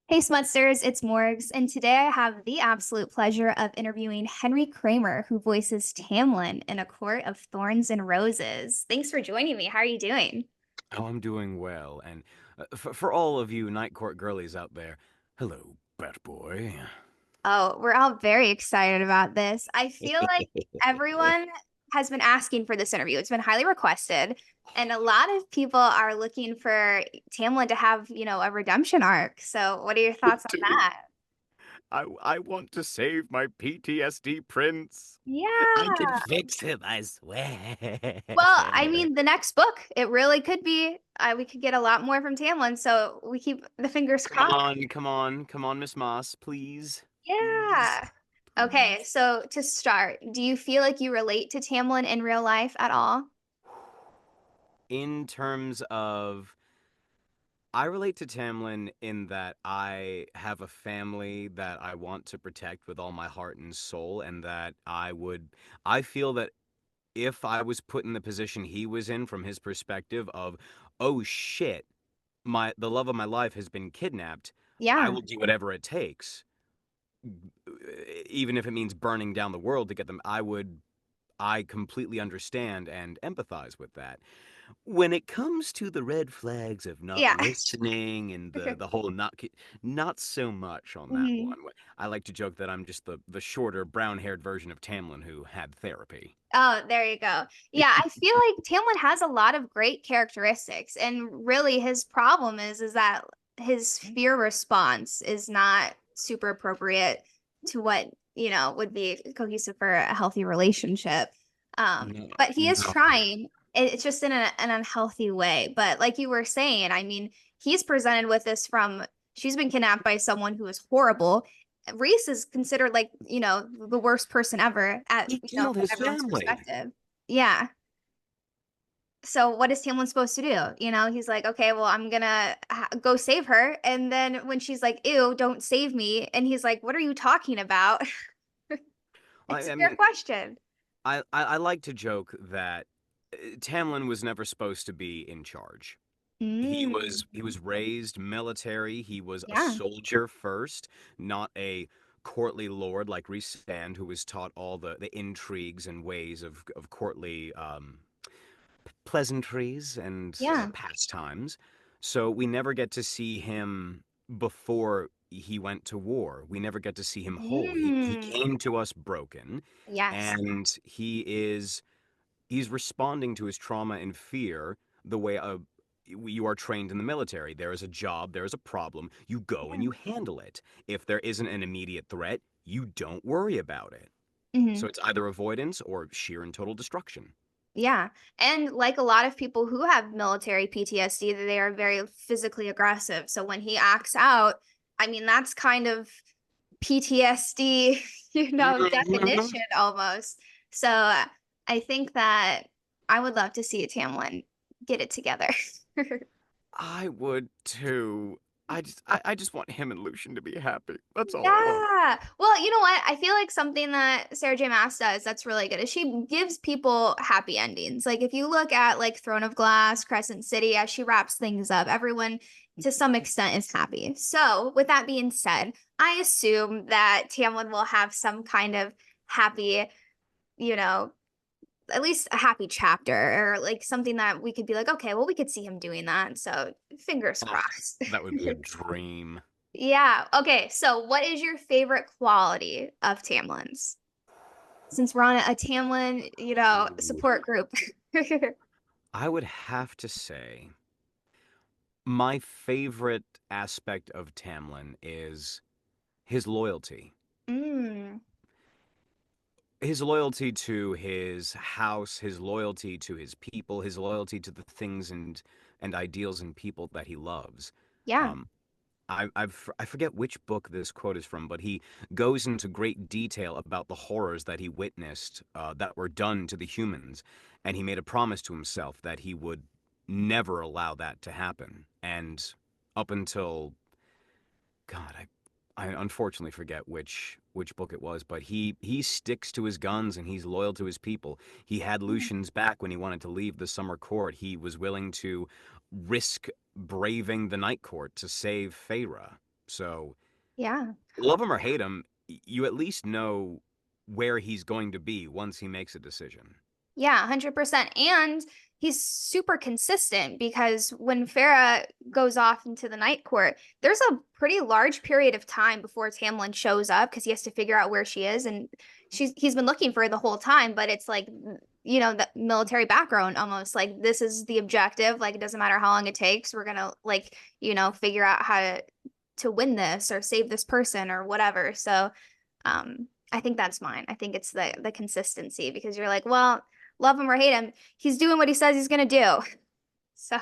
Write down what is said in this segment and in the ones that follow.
Hey Smutsters, it's Morgs, and today I have the absolute pleasure of interviewing Henry Kramer, who voices Tamlin in A Court of Thorns and Roses. Thanks for joining me. How are you doing? Oh, I'm doing well, and for all of you Night Court girlies out there, hello, bat boy. Oh, we're all very excited about this. I feel like everyone has been asking for this interview. It's been highly requested, and a lot of people are looking for Tamlin to have, a redemption arc. So, what are your thoughts on Dude, that? I want to save my PTSD prince. I can Yeah. fix him, I swear. Well, I mean, the next book, it really could be. We could get a lot more from Tamlin, so we keep the fingers Come crossed. on, come on, come on, Miss Moss, please, please, Yeah. Okay, please. so to start, do you feel like you relate to Tamlin in real life at all? In terms of I relate to Tamlin in that I have a family that I want to protect with all my heart and soul, and that I feel that if I was put in the position he was in from his perspective of, oh shit, the love of my life has been kidnapped, I Yeah. will do whatever it takes, even if it means burning down the world to get them. I completely understand and empathize with that. When it comes to the red flags of not Yeah. listening and the whole not so much on that Mhm. one. I like to joke that I'm just the shorter brown-haired version of Tamlin who had therapy. Oh, there you go. Yeah, I feel like Tamlin has a lot of great characteristics, and really his problem is that his fear response is not super appropriate to what, would be cohesive for a healthy relationship. No, But he is no. trying. It's just in an unhealthy way. But like you were saying, I mean, he's presented with this from she's been kidnapped by someone who is horrible. Reese is considered like, the worst person ever He from killed his everyone's family. perspective. Yeah. So what is Tamlin supposed to do? He's like, okay, well, I'm gonna go save her. And then when she's like, ew, don't save me. And he's like, what are you talking about? It's a I fair mean, question. I like to joke that Tamlin was never supposed to be in charge. Mm, He was raised military. He was a yeah. soldier first, not a courtly lord like Rhysand, who was taught all the intrigues and ways of courtly pleasantries and Yeah. pastimes. So we never get to see him before he went to war. We never get to see him whole. He Mm, came to us broken, yes. and he's responding to his trauma and fear the way you are trained in the military. There is a job, there is a problem, you go and Yeah. you handle it. If there isn't an immediate threat, you don't worry about it. Hmm. So it's either avoidance or sheer and total destruction. Yeah. And like a lot of people who have military PTSD, they are very physically aggressive. So when he acts out, I mean, that's kind of PTSD, Mhm. definition almost. So I think that I would love to see a Tamlin get it together. I would too. I just want him and Lucian to be happy. That's all I want. Yeah. Well, you know what? I feel like something that Sarah J. Maas does that's really good is she gives people happy endings. Like if you look at like Throne of Glass, Crescent City, as she wraps things up, everyone to some extent is happy. So, with that being said, I assume that Tamlin will have some kind of happy, you know, at least a happy chapter or like something that we could be like, okay, well, we could see him doing that. So, fingers Oh, crossed. that would be a dream. Yeah. Okay. So, what is your favorite quality of Tamlin's? Since we're on a Tamlin, Ooh. support group. I would have to say my favorite aspect of Tamlin is his loyalty. Mm, His loyalty to his house, his loyalty to his people, his loyalty to the things and ideals and people that he loves. yeah. Um, I forget which book this quote is from, but he goes into great detail about the horrors that he witnessed that were done to the humans, and he made a promise to himself that he would never allow that to happen. And up until God, I unfortunately forget which book it was, but he sticks to his guns and he's loyal to his people. He had Mhm. Lucian's back when he wanted to leave the summer court. He was willing to risk braving the night court to save Feyre. So, Yeah. love him or hate him, you at least know where he's going to be once he makes a decision. Yeah, 100%. And he's super consistent because when Farah goes off into the night court, there's a pretty large period of time before Tamlin shows up because he has to figure out where she is. And he's been looking for her the whole time, but it's like, the military background almost like this is the objective. Like it doesn't matter how long it takes. We're gonna like, figure out how to win this or save this person or whatever. So I think that's mine. I think it's the consistency because you're like, well, love him or hate him, he's doing what he says he's gonna do. So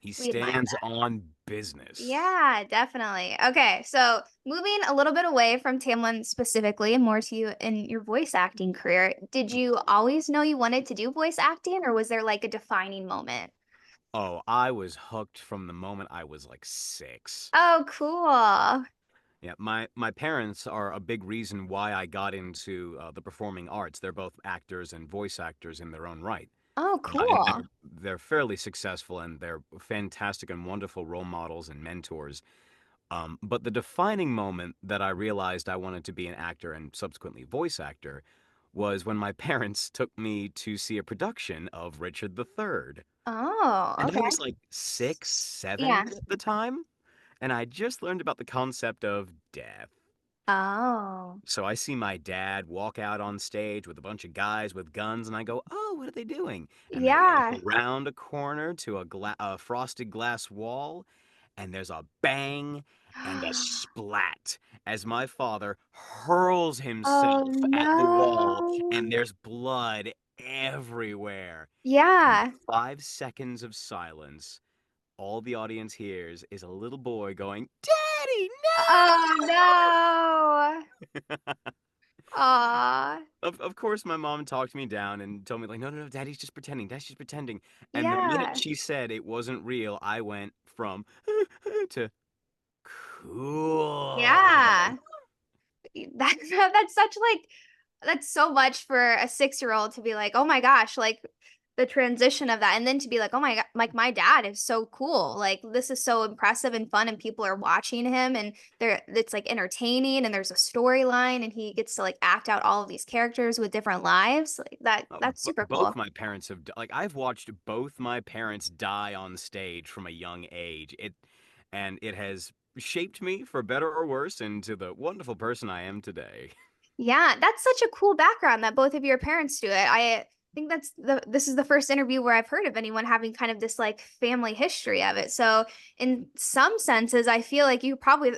He we admire stands that. on business. Yeah, definitely. Okay, so moving a little bit away from Tamlin specifically and more to you in your voice acting career, did you always know you wanted to do voice acting, or was there like a defining moment? Oh, I was hooked from the moment I was like 6. Oh, cool. Yeah, my parents are a big reason why I got into the performing arts. They're both actors and voice actors in their own right. Oh, And cool. they're fairly successful and they're fantastic and wonderful role models and mentors. But the defining moment that I realized I wanted to be an actor and subsequently voice actor was when my parents took me to see a production of Richard III. Oh, And I okay. was like 6, 7 Yeah. at the time, and I just learned about the concept of death. Oh, So I see my dad walk out on stage with a bunch of guys with guns, and I go, "Oh, what are they doing?" And they walk yeah. around a corner to a frosted glass wall, and there's a bang and a splat as my father hurls Oh himself at the wall, and no. there's blood everywhere. And Yeah. 5 seconds of silence. All the audience hears is a little boy going, "Daddy, Oh no. Aw. Of course, my mom talked me down and told me like, "No, no, no, Daddy's just pretending. Daddy's just pretending." And the minute Yeah. she said it wasn't real, I went from to cool. Yeah. That's such like that's so much for a 6-year-old to be like, oh my gosh, like the transition of that. And then to be like, oh my God, like my dad is so cool. Like this is so impressive and fun, and people are watching him and it's like entertaining and there's a storyline and he gets to like act out all of these characters with different lives. Like that's super Both cool. my parents have like I've watched both my parents die on stage from a young age. It has shaped me for better or worse into the wonderful person I am today. Yeah, that's such a cool background that both of your parents do it. I think this is the first interview where I've heard of anyone having kind of this like family history of it. So in some senses, I feel like you're probably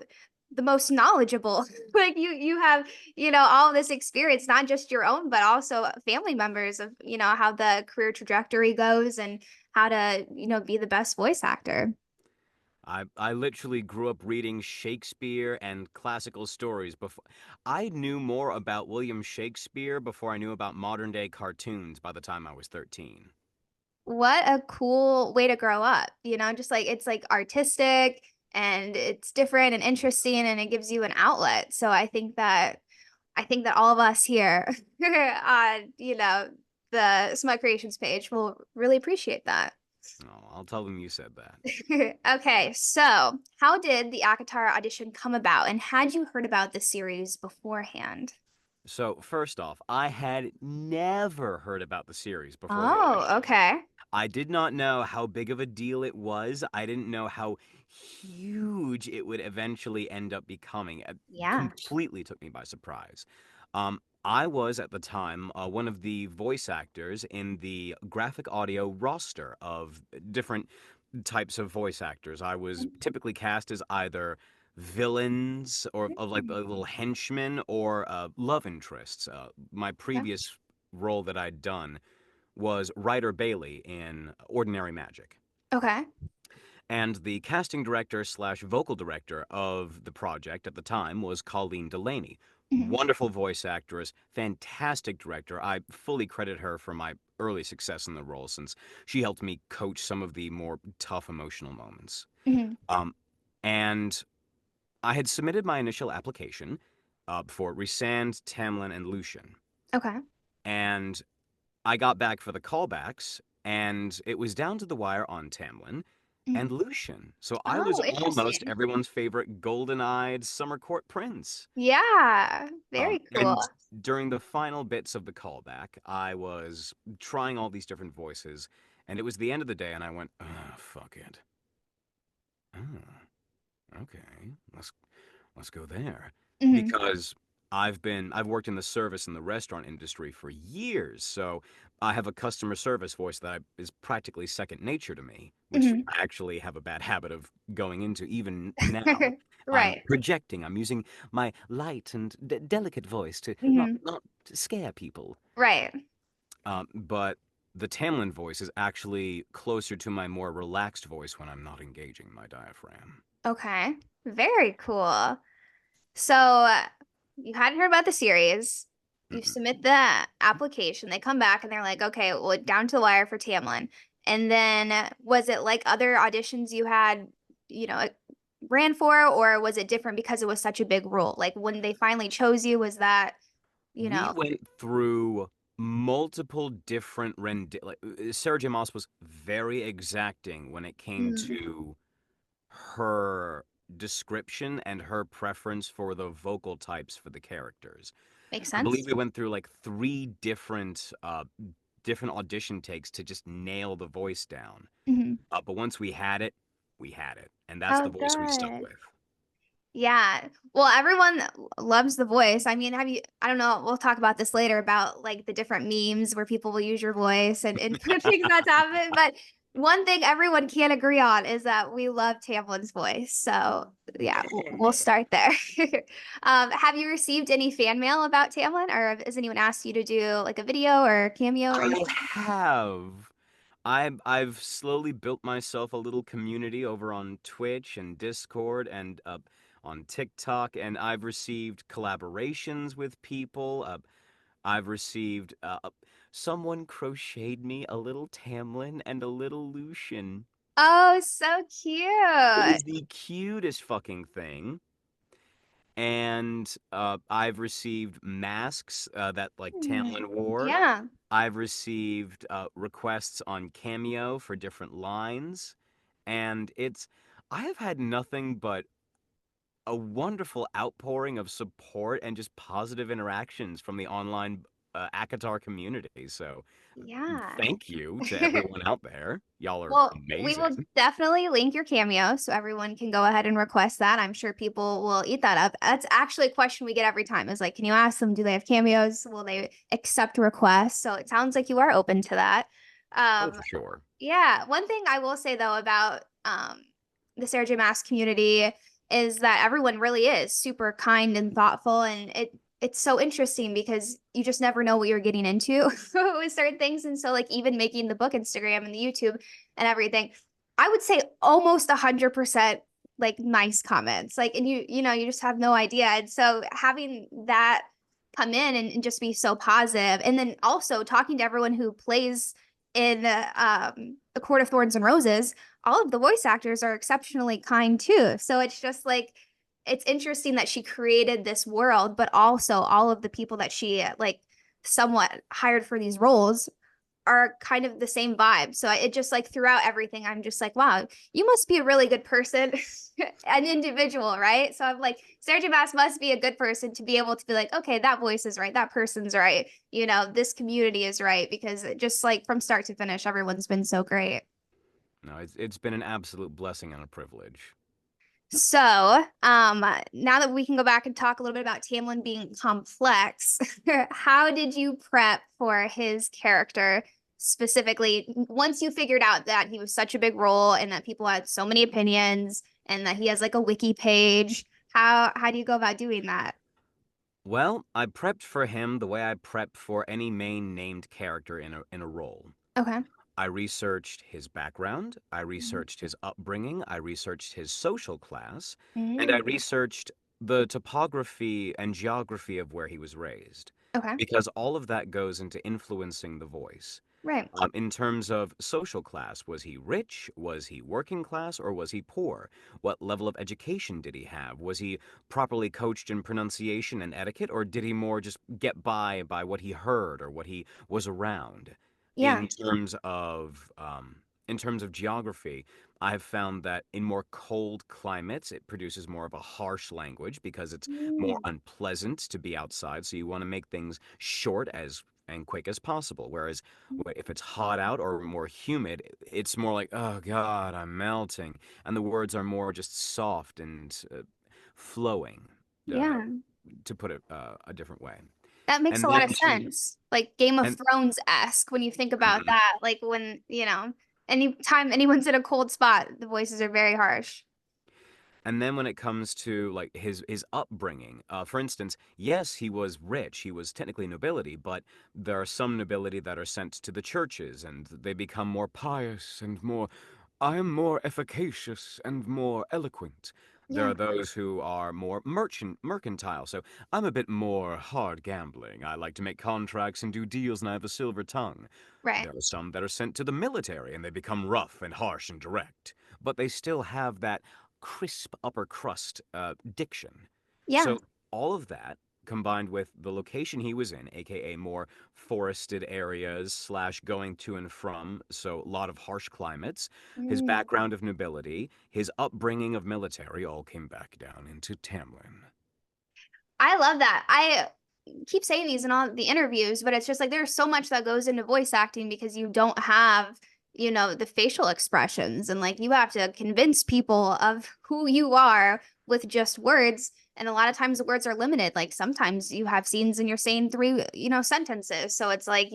the most knowledgeable. Like you have, all this experience, not just your own, but also family members of, how the career trajectory goes and how to, be the best voice actor. I literally grew up reading Shakespeare and classical stories before I knew more about William Shakespeare before I knew about modern day cartoons by the time I was 13. What a cool way to grow up, just like it's like artistic and it's different and interesting and it gives you an outlet. So I think that all of us here on, the Smut Creations page will really appreciate that. Oh, I'll tell them you said that. Okay, so how did the ACOTAR audition come about and had you heard about the series beforehand? So, first off, I had never heard about the series before the Oh, audition. okay. I did not know how big of a deal it was. I didn't know how huge it would eventually end up becoming. It Yeah. completely took me by surprise. I was at the time one of the voice actors in the graphic audio roster of different types of voice actors. I was typically cast as either villains or of like little henchmen or love interests. My Okay. previous role that I'd done was Ryder Bailey in Ordinary Magic. Okay. And the casting director slash vocal director of the project at the time was Colleen Delaney. Mhm. Wonderful voice actress, fantastic director. I fully credit her for my early success in the role since she helped me coach some of the more tough emotional moments. Mhm. Um, and I had submitted my initial application. for Rhysand, Tamlin, and Lucian. Okay. And I got back for the callbacks, and it was down to the wire on Tamlin Mhm. and Lucian. So I was Oh, almost interesting. everyone's favorite golden-eyed summer court prince. Yeah, very And cool. during the final bits of the callback, I was trying all these different voices, and it was the end of the day, and I went, fuck it. Oh, okay, let's go there Hmm. because I've worked in the service and the restaurant industry for years, so I have a customer service voice that is practically second nature to me, which Hmm. I actually have a bad habit of going into even now. I'm Right. projecting. I'm using my light and delicate voice to Hmm. not to scare people. Right. But the Tamlin voice is actually closer to my more relaxed voice when I'm not engaging my diaphragm. Okay. Very cool. So you hadn't heard about the series. You Mm-mm. submit the application. They come back and they're like, okay, well, down to the wire for Tamlin. And then was it like other auditions you had, ran for, or was it different because it was such a big role? Like when they finally chose you, was that, you We know, went through multiple different like Sarah J. Maas was very exacting when it came mm, to her description and her preference for the vocal types for the characters. makes I believe sense? we went through like three different audition takes to just nail the voice down. Hmm. But once we had it, and that's the Oh, voice we stuck good. with. Yeah. Well, everyone loves the voice. I mean, I don't know, we'll talk about this later about like the different memes where people will use your voice and put things on top of it. But one thing everyone can agree on is that we love Tamlin's voice. So yeah, we'll start there. Have you received any fan mail about Tamlin, or has anyone asked you to do like a video or cameo or I anything? have. I've slowly built myself a little community over on Twitch and Discord and on TikTok, and I've received collaborations with people. I've received someone crocheted me a little Tamlin and a little Lucian. Oh, so It cute. was the cutest fucking thing. And I've received masks that like Tamlin wore. Yeah. I've received requests on Cameo for different lines, and I have had nothing but a wonderful outpouring of support and just positive interactions from the online ACOTAR community. So Yeah. thank you to everyone out there. Y'all are Well, we will amazing. definitely link your cameo so everyone can go ahead and request that. I'm sure people will eat that up. That's actually a question we get every time is like, can you ask them, do they have cameos? Will they accept requests? So it sounds like you are open to that. Oh, Um, for sure. yeah, one thing I will say though about the Sarah J. Maas community is that everyone really is super kind and thoughtful, and it's so interesting because you just never know what you're getting into with certain things. And so like even making the book Instagram and the YouTube and everything, I would say almost 100% like nice comments. Like and you just have no idea. And so having that come in and just be so positive, and then also talking to everyone who plays in the Court of Thorns and Roses, all of the voice actors are exceptionally kind too. So it's just like it's interesting that she created this world, but also all of the people that she like somewhat hired for these roles are kind of the same vibe. So it just like throughout everything, I'm just like, wow, you must be a really good person, an individual, right? So I'm like, Sarah J. Maas must be a good person to be able to be like, okay, that voice is right, that person's right, this community is right, because just like from start to finish, everyone's been so great. No, it's been an absolute blessing and a privilege. So, now that we can go back and talk a little bit about Tamlin being complex, how did you prep for his character specifically once you figured out that he was such a big role and that people had so many opinions and that he has like a wiki page? How do you go about doing that? Well, I prepped for him the way I prep for any main named character in a role. Okay. I researched his background, I researched his upbringing, I researched his social class, and I Mm. researched the topography and geography of where he was raised. Okay. Because all of that goes into influencing the voice. Right. In terms of social class, was he rich? Was he working class? Or was he poor? What level of education did he have? Was he properly coached in pronunciation and etiquette, or did he more just get by what he heard or what he was around? Yeah. In terms of geography, I've found that in more cold climates, it produces more of a harsh language because it's more Mm, unpleasant to be outside. So you want to make things short as and quick as possible. Whereas if it's hot out or more humid, it's more like, oh God, I'm melting. And the words are more just soft and flowing, uh, yeah. to put it a different way. That makes And a lot of then to, sense. Like Game of and Thrones-esque when you think about mhm. that. Like when, anytime anyone's in a cold spot, the voices are very harsh. And then when it comes to like his upbringing, for instance, yes, he was rich. He was technically nobility, but there are some nobility that are sent to the churches, and they become more pious and more. I am more efficacious and more eloquent. There Yeah. are those who are more mercantile. So I'm a bit more hard gambling. I like to make contracts and do deals, and I have a silver tongue. Right. There are some that are sent to the military, and they become rough and harsh and direct, but they still have that crisp upper crust diction. Yeah. So all of that combined with the location he was in, aka more forested areas slash going to and from, so a lot of harsh climates, his Mm. background of nobility, his upbringing of military all came back down into Tamlin. I love that. I keep saying these in all the interviews, but it's just like there's so much that goes into voice acting because you don't have, the facial expressions and like you have to convince people of who you are with just words. And a lot of times the words are limited. Like sometimes you have scenes and you're saying three, sentences. So it's like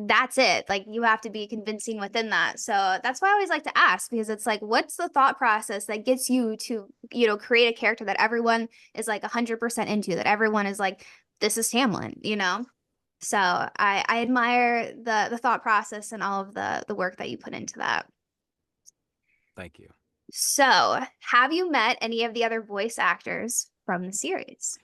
that's it. Like you have to be convincing within that. So that's why I always like to ask because it's like, what's the thought process that gets you to, create a character that everyone is like 100% into, that everyone is like, this is Tamlin. So I admire the thought process and all of the work that you put into that. Thank you. So have you met any of the other voice actors from the series?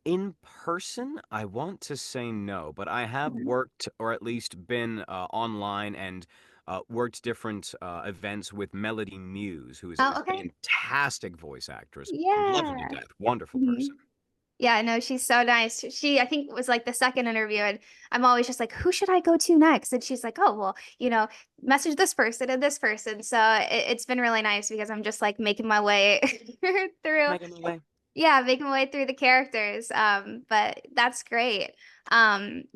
In person, I want to say no, but I have Mhm. worked or at least been online and worked different events with Melody Muse, who is a Oh, okay. fantastic voice actress. Love her to Yeah. death. Wonderful person. Mhm. Yeah, no, she's so nice. She, I think, was like the second interview, and I'm always just like, who should I go to next? And she's like, oh, well, message this person and this person. So it's been really nice because I'm just like making my way through, Making my way. yeah, making my way through the characters. But that's great.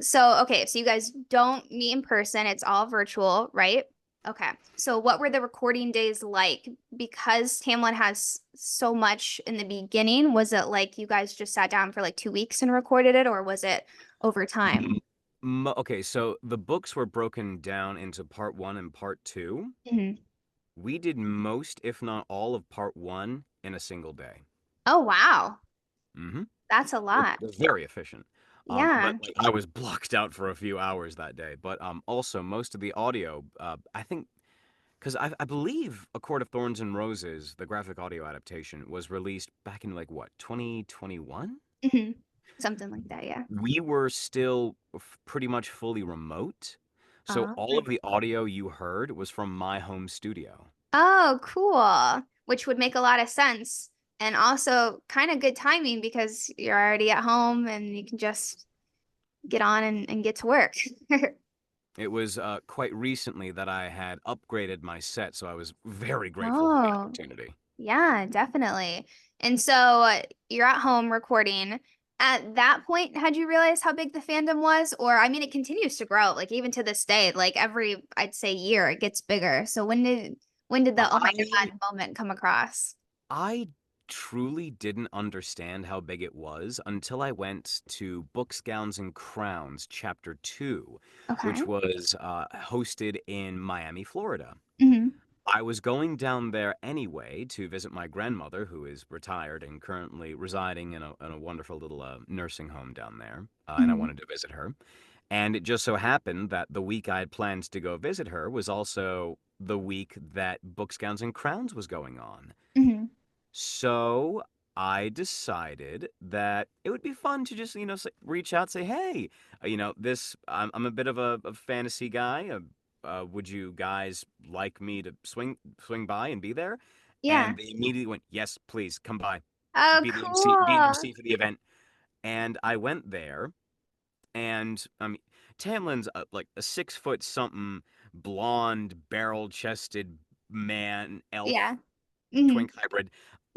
So okay, so you guys don't meet in person, it's all virtual, right? Okay. So what were the recording days like? Because Tamlin has so much in the beginning, was it like you guys just sat down for like 2 weeks and recorded it, or was it over time? Okay, so the books were broken down into part one and part two. Mhm. We did most, if not all, of part one in a single day. Oh, wow. Mm-hmm. That's a lot. They're very efficient. But Yeah. like, I was blocked out for a few hours that day. But also most of the audio, I think, because I believe A Court of Thorns and Roses, the graphic audio adaptation, was released back in like what, 2021? Mhm. Something like that, yeah. We were still pretty much fully remote, so all Okay. of the audio you heard was from my home studio. Oh, cool. Which would make a lot of sense. And also kind of good timing because you're already at home and you can just get on and get to work. It was quite recently that I had upgraded my set, so I was very grateful for the Oh, opportunity. yeah, definitely. And so you're at home recording. At that point, had you realized how big the fandom was? Or, I mean, it continues to grow, like even to this day, like every, I'd say, year it gets bigger. So when did the oh my I God moment come across? I truly didn't understand how big it was until I went to Books, Gowns, and Crowns, Chapter 2, Okay. which was hosted in Miami, Florida. Hmm. I was going down there anyway to visit my grandmother, who is retired and currently residing in a wonderful little nursing home down there, and I Hmm. wanted to visit her. And it just so happened that the week I had planned to go visit her was also the week that Books, Gowns, and Crowns was going on. Hmm. So I decided that it would be fun to just, reach out, say, hey, I'm a bit of a fantasy guy. Would you guys like me to swing by and be there? Yeah. And they immediately went, yes, please come by, Oh, be the cool. MC for the event. And I went there, and Tamlin's like a 6 foot something, blonde, barrel chested man, Yeah. elf, Hmm. twink hybrid,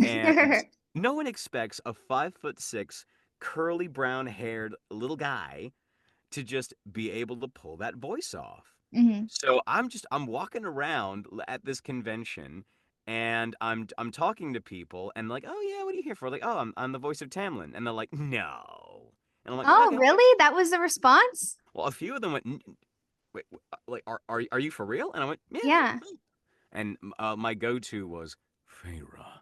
and no one expects a 5'6", curly brown haired little guy to just be able to pull that voice off. Hmm. So I'm walking around at this convention, and I'm talking to people, and like, oh yeah, what are you here for? Like, oh, I'm the voice of Tamlin, and they're like, no, and I'm like, Oh, okay. really? That was the response? Well, a few of them went, wait, like, are you for real? And I went, yeah, Yeah. no. And my go-to was Feyre.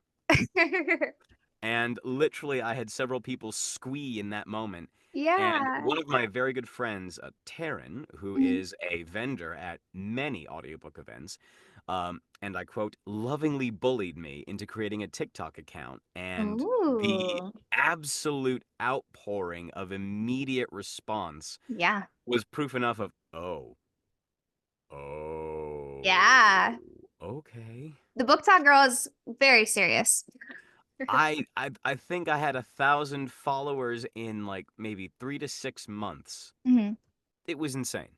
And literally, I had several people squee in that moment. And Yeah. one of my very good friends, Taryn, who Mhm. is a vendor at many audiobook events, and I quote, lovingly bullied me into creating a TikTok account. And the Ooh. absolute outpouring of immediate response Yeah. was proof enough of, oh, Yeah. okay. The Book Talk girl is very serious. I think I had 1,000 followers in like maybe 3 to 6 months. Mhm. It was insane.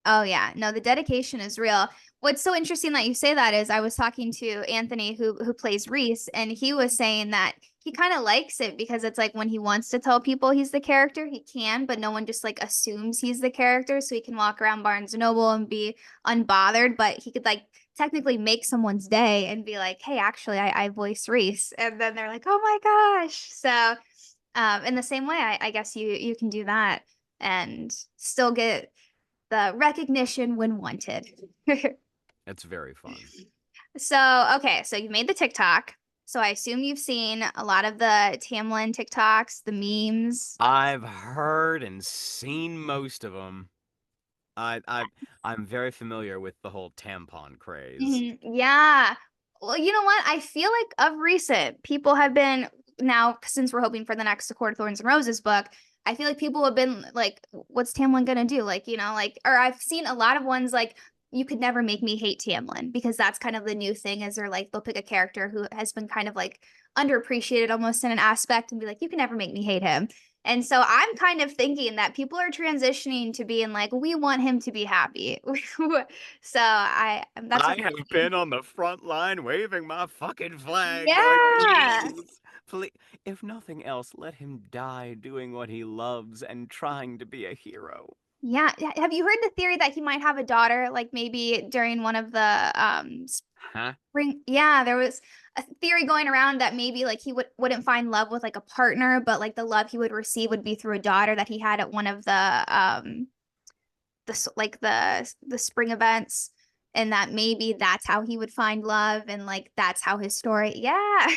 Oh yeah, no, the dedication is real. What's so interesting that you say that is I was talking to Anthony who plays Reese, and he was saying that he kind of likes it because it's like when he wants to tell people he's the character, he can, but no one just like assumes he's the character, so he can walk around Barnes and Noble and be unbothered, but he could like technically make someone's day and be like, hey, actually, I voice Reese, and then they're like, oh my gosh. So, in the same way, I guess you can do that and still get the recognition when wanted. It's very fun. So, okay, so you made the TikTok. So I assume you've seen a lot of the Tamlin TikToks, the memes. I've heard and seen most of them. I'm very familiar with the whole tampon craze. Mhm. Yeah. Well, you know what? I feel like of recent, people have been now, since we're hoping for the next A Court of Thorns and Roses book, I feel like people have been like, what's Tamlin gonna do? Like, or I've seen a lot of ones like, you could never make me hate Tamlin because that's kind of the new thing is they're like, they'll pick a character who has been kind of like underappreciated almost in an aspect and be like, you can never make me hate him. And so I'm kind of thinking that people are transitioning to being like, we want him to be happy. So that's I what have been on the front line waving my fucking flag, going, yeah. please, please. If nothing else, let him die doing what he loves and trying to be a hero. Yeah. Have you heard the theory that he might have a daughter, like maybe during one of the Huh? spring? Yeah, there was a theory going around that maybe like he wouldn't find love with like a partner, but like the love he would receive would be through a daughter that he had at one of the spring events, and that maybe that's how he would find love and like that's how his story. Yeah.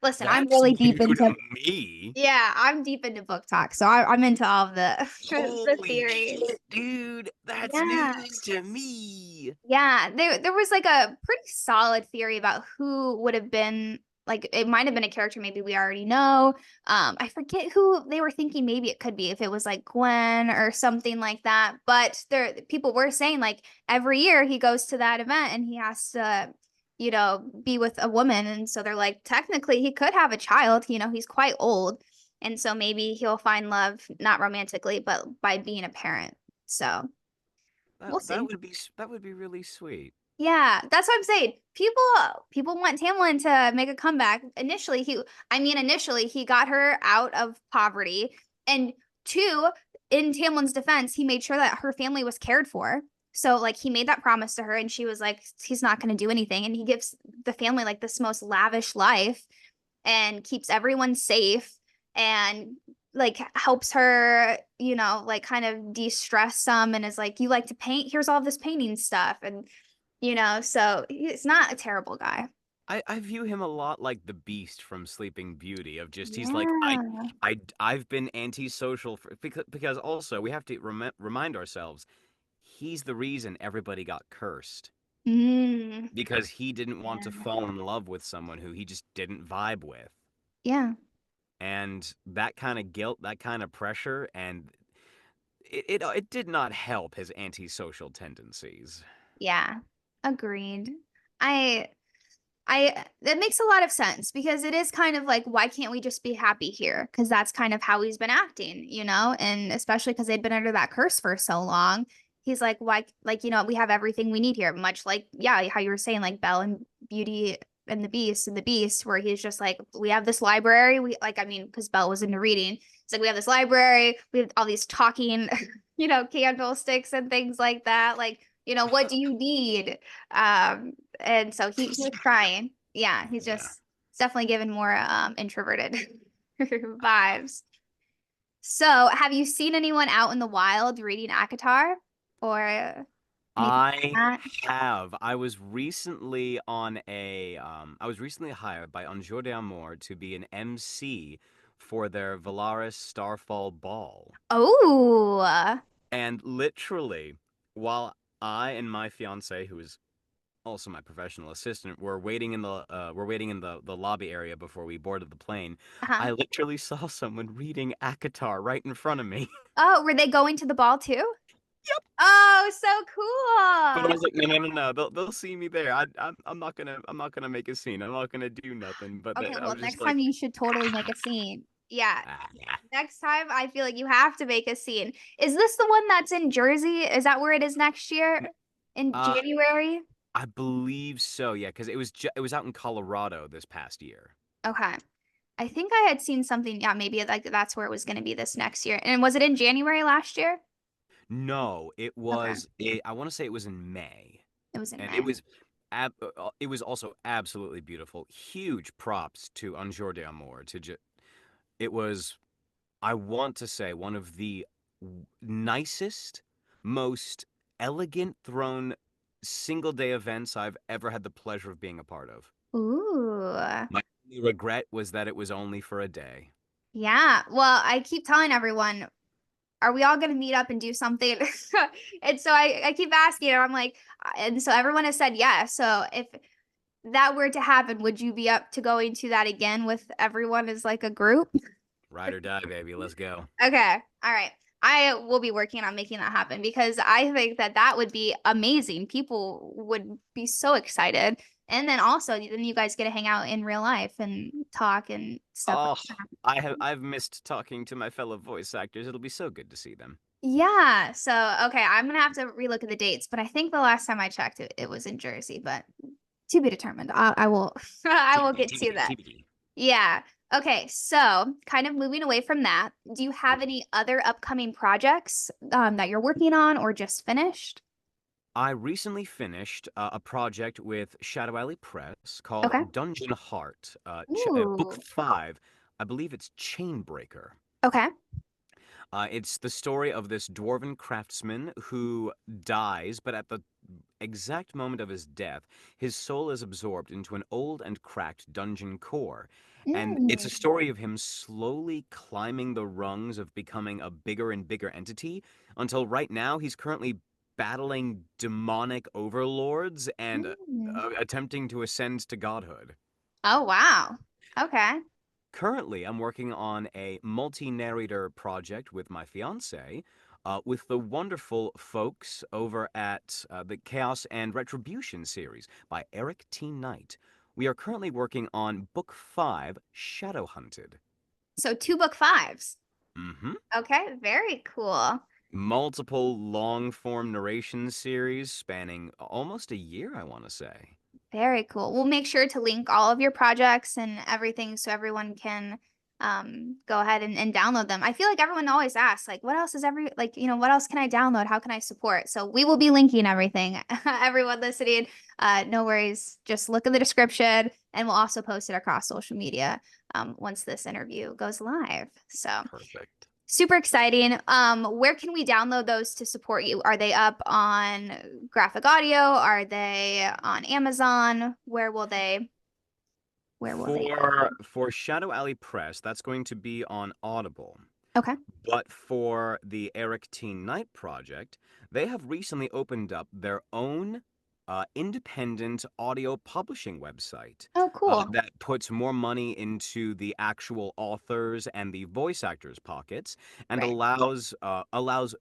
Listen, I'm That's really new deep into to me. yeah, I'm deep into book talk, so I'm into all of the the Holy theories. shit, dude. That's Yeah. news to me. Yeah, there was like a pretty solid theory about who would have been like it might have been a character maybe we already know. I forget who they were thinking maybe it could be if it was like Gwen or something like that. But there people were saying like every year he goes to that event and he has to, be with a woman. And so they're like, technically he could have a child, he's quite old. And so maybe he'll find love not romantically, but by being a parent. So we'll see. That would be really sweet. Yeah, that's what I'm saying. People want Tamlin to make a comeback. Initially he got her out of poverty, and two, in Tamlin's defense, he made sure that her family was cared for. So like he made that promise to her, and she was like, he's not going to do anything, and he gives the family like this most lavish life and keeps everyone safe and like helps her, like kind of de-stress some and is like, you like to paint? Here's all this painting stuff. And, so he's not a terrible guy. I view him a lot like the Beast from Sleeping Beauty, of just he's like Yeah. I've been antisocial because also we have to remind ourselves he's the reason everybody got cursed Mm. because he didn't want to Yeah. fall in love with someone who he just didn't vibe with. Yeah. And that kind of guilt, that kind of pressure, and it did not help his antisocial tendencies. Yeah. Agreed. I that makes a lot of sense because it is kind of like, why can't we just be happy here? Because that's kind of how he's been acting, you know? And especially because they'd been under that curse for so long. He's like, why, like, we have everything we need here, much like, yeah, how you were saying, like Belle and Beauty and the Beast, where he's just like, we have this library. We like, I mean, because Belle was into reading. It's like, we have this library, we have all these talking, candlesticks and things like that. Like, what do you need? And so he was trying. Yeah, he's Yeah. just definitely given more introverted vibes. So, have you seen anyone out in the wild reading ACOTAR or anything I like that? have. I was recently hired by Un Jour d'Amour to be an MC for their Valaris Starfall Ball. Oh, And literally, while I and my fiance, who is also my professional assistant, were waiting in the lobby area before we boarded the plane, uh-huh. I literally saw someone reading ACOTAR right in front of me. Oh, were they going to the ball too? Oh, so But I cool. was like, no, no, no, no. They'll see me there. I'm not gonna make a scene. I'm not gonna do nothing. But Okay, I well, was just next like, time you should totally make a scene. Yeah, yeah. next time I feel like you have to make a scene. Is this the one that's in Jersey? Is that where it is next year? In Uh, January? I believe so. Yeah, because it was out in Colorado this past year. Okay. I think I had seen something. Yeah, maybe like that's where it was going to be this next year. And was it in January last year? No, Okay. I want to say it was in May, It was in and May. it was also absolutely beautiful. Huge props to Un Jour d'Amour. It was, I want to say, one of the nicest, most elegant thrown single day events I've ever had the pleasure of being a part of. Ooh. My only regret was that it was only for a day. Yeah. Well, I keep telling everyone, are we all going to meet up and do something? And so I keep asking, and I'm like, and so everyone has said yes. So if that were to happen, would you be up to going to that again with everyone as like a group? Ride or die, baby. Let's go. Okay. All right. I will be working on making that happen because I think that that would be amazing. People would be so excited. And then also, then you guys get to hang out in real life and talk and stuff like Oh, that. I've missed talking to my fellow voice actors. It'll be so good to see them. Yeah. So, okay, I'm gonna have to relook at the dates, but I think the last time I checked it was in Jersey, but to be determined. I will I will TBD, get to TBD, that. TBD. Yeah. Okay, so kind of moving away from that, do you have any other upcoming projects that you're working on or just finished? I recently finished a project with Shadow Alley Press called Okay. Dungeon Heart, Book Ooh. 5. I believe it's Chainbreaker. Okay. It's the story of this dwarven craftsman who dies, but at the exact moment of his death, his soul is absorbed into an old and cracked dungeon core. And it's a Mm. story of him slowly climbing the rungs of becoming a bigger and bigger entity until right now he's currently battling demonic overlords and Mm. attempting to ascend to godhood. Oh, wow. Okay. Currently, I'm working on a multi-narrator project with my fiance, with the wonderful folks over at the Chaos and Retribution series by Eric T. Knight. We are currently working on Book 5, Shadow Hunted. So two book fives. Mm-hmm. Okay, very cool. Multiple long-form narration series spanning almost a year, I want to say. Very cool. We'll make sure to link all of your projects and everything so everyone can go ahead and download them. I feel like everyone always asks, like, what else is what else can I download? How can I support? So we will be linking everything. Everyone listening, no worries. Just look in the description and we'll also post it across social media once this interview goes live. So Perfect. super exciting. Where can we download those to support you? Are they up on Graphic Audio? Are they on Amazon? Where will they For Shadow Alley Press, that's going to be on Audible. Okay. But for the Eric T. Knight project, they have recently opened up their own independent audio publishing website Oh, cool. that puts more money into the actual authors and the voice actors' pockets, and Right. allows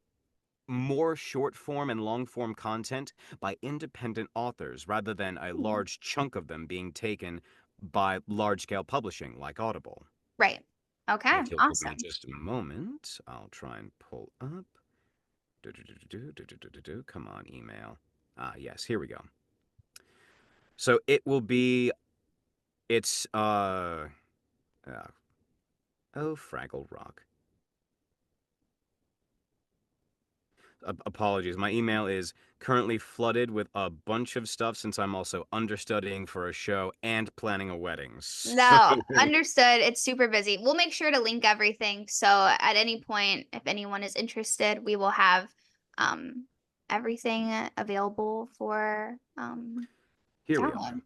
more short form and long form content by independent authors rather than a Hmm. large chunk of them being taken by large scale publishing like Audible. Right. Okay. If you'll give me Awesome. just a moment, I'll try and pull up. Do. Come on, email. Ah, yes, here we go. So it will be, it's, uh oh, Fraggle Rock. Apologies. My email is currently flooded with a bunch of stuff since I'm also understudying for a show and planning a wedding. So, No, understood. It's super busy. We'll make sure to link everything. So at any point, if anyone is interested, we will have um everything available for here we are. download.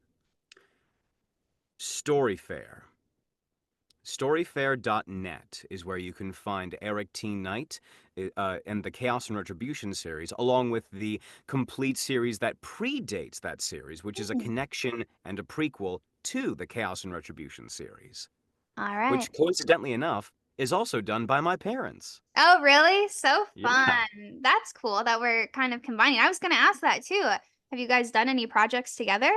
Storyfare. Storyfare.net is where you can find Eric T. Knight and the Chaos and Retribution series, along with the complete series that predates that series, which is a Hmm. connection and a prequel to the Chaos and Retribution series, All right. which coincidentally enough is also done by my parents. Oh, really? So Yeah. fun. That's cool that we're kind of combining. I was going to ask that too. Have you guys done any projects together?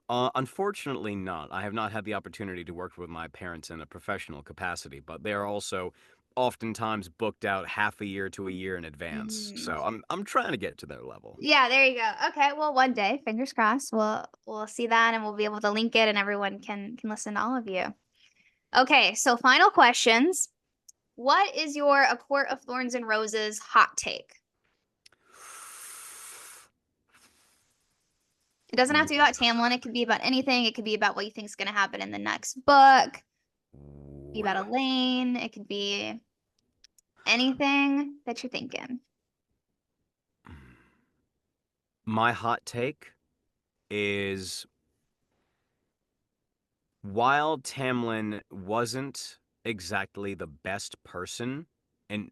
Unfortunately, not. I have not had the opportunity to work with my parents in a professional capacity, but they are also oftentimes booked out half a year to a year in advance. Mm. So I'm trying to get to their level. Yeah, there you go. Okay, well, one day, fingers crossed, we'll see that and we'll be able to link it and everyone can listen to all of you. Okay, so final questions. What is your A Court of Thorns and Roses hot take? It doesn't have to be about Tamlin. It could be about anything. It could be about what you think is going to happen in the next book. It could be about Well, Elaine. It could be anything that you're thinking. my hot take is while Tamlin wasn't exactly the best person and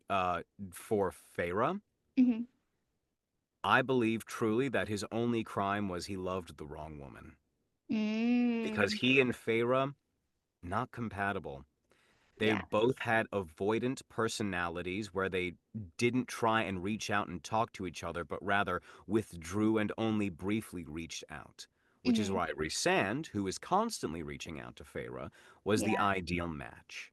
for Feyre, Hmm. I believe truly that his only crime was he loved the wrong woman. Because Mm, he and Feyre, not compatible. They yeah. both had avoidant personalities where they didn't try and reach out and talk to each other, but rather withdrew and only briefly reached out. Which is Hmm. why Rhysand, who is constantly reaching out to Feyre, was the Yeah. ideal match.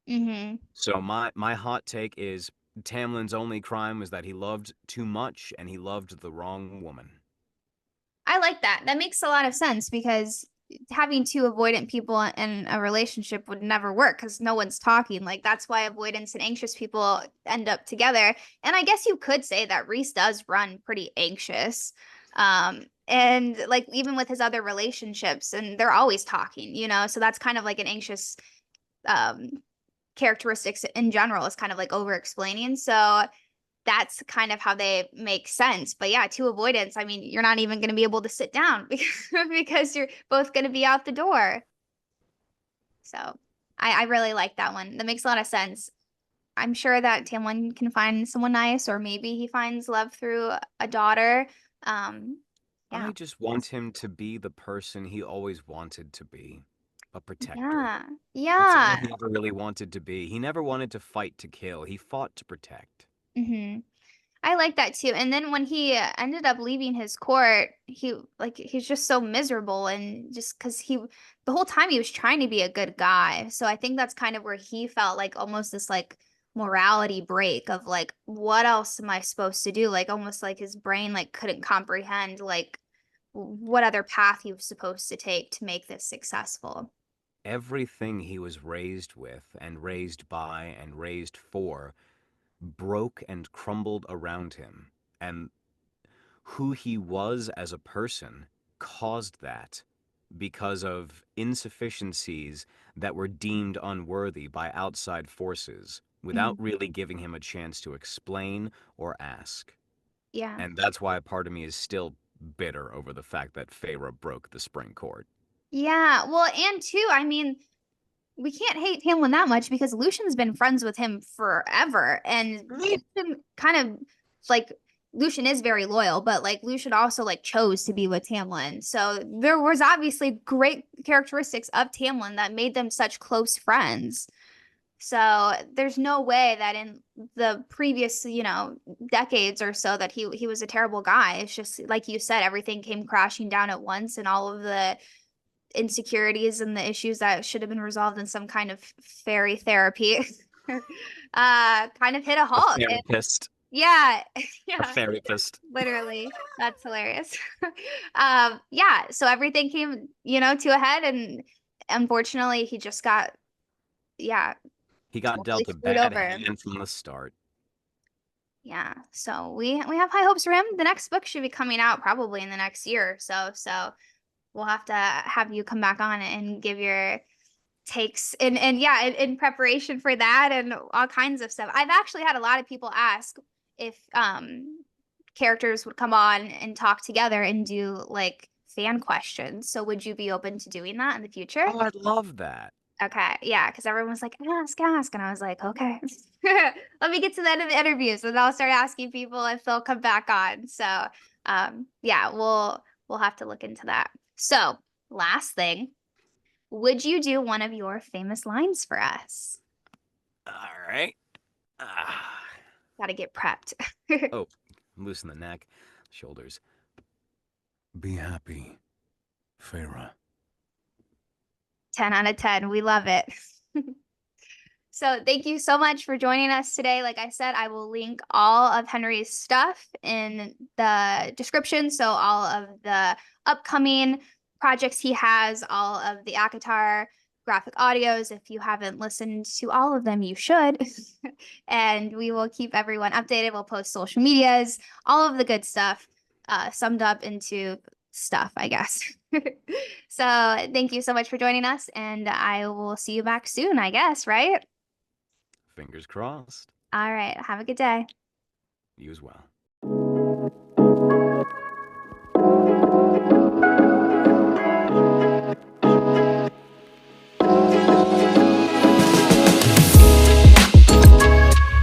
Hmm. So my hot take is Tamlin's only crime was that he loved too much and he loved the wrong woman. I like that. That makes a lot of sense because having two avoidant people in a relationship would never work because no one's talking. Like that's why avoidance and anxious people end up together. And I guess you could say that Reese does run pretty anxious. And like even with his other relationships, and they're always talking, so that's kind of like an anxious um characteristics in general is kind of like over explaining. So that's kind of how they make sense. But yeah, to avoidance, I mean, you're not even going to be able to sit down because you're both going to be out the door. So I really like that one. That makes a lot of sense. I'm sure that Tamlin can find someone nice, or maybe he finds love through a daughter. Um, yeah, I just want him to be the person he always wanted to be, a protector. yeah, That's all yeah. he ever really wanted to be. He never wanted to fight to kill. He fought to protect. Hmm. I like that too. And then when he ended up leaving his court, he's just so miserable and just because the whole time he was trying to be a good guy. So I think that's kind of where he felt like almost this like morality break of like, what else am I supposed to do? Like almost like his brain like couldn't comprehend like what other path he was supposed to take to make this successful. Everything he was raised with and raised by and raised for broke and crumbled around him. And who he was as a person caused that because of insufficiencies that were deemed unworthy by outside forces without Mhm. really giving him a chance to explain or ask. Yeah. And that's why a part of me is still bitter over the fact that Feyre broke the spring court. Yeah. Well, and too, I mean, we can't hate Tamlin that much because Lucian's been friends with him forever, and Right. Lucian kind of like Lucian is very loyal, but like Lucian also like chose to be with Tamlin. So there was obviously great characteristics of Tamlin that made them such close friends. So there's no way that in the previous, decades or so that he was a terrible guy. It's just like you said, everything came crashing down at once, and all of the insecurities and the issues that should have been resolved in some kind of fairy therapy kind of hit a A halt. therapist. Yeah, A yeah, therapist. literally. That's hilarious. Yeah, so everything came, to a head, and unfortunately he just got, yeah, He got totally dealt a screwed bad over. hand from the start. Yeah, so we have high hopes for him. The next book should be coming out probably in the next year or so. So we'll have to have you come back on and give your takes and yeah, in preparation for that and all kinds of stuff. I've actually had a lot of people ask if characters would come on and talk together and do like fan questions. So would you be open to doing that in the future? Oh, I'd love that. Okay, yeah, because everyone was like, ask, and I was like, okay, let me get to the end of the interviews, and I'll start asking people if they'll come back on. So, yeah, we'll have to look into that. So, last thing, would you do one of your famous lines for us? All right. Ah. Gotta get prepped. Oh, loosen the neck, shoulders. Be happy, Farah. 10 out of 10. We love it. So thank you so much for joining us today. Like I said, I will link all of Henry's stuff in the description. So all of the upcoming projects he has, all of the ACOTAR graphic audios. If you haven't listened to all of them, you should. And we will keep everyone updated. We'll post social medias, all of the good stuff, summed up into stuff, I guess. So thank you so much for joining us, and I will see you back soon, I guess, right? Fingers crossed. All right. Have a good day. You as well.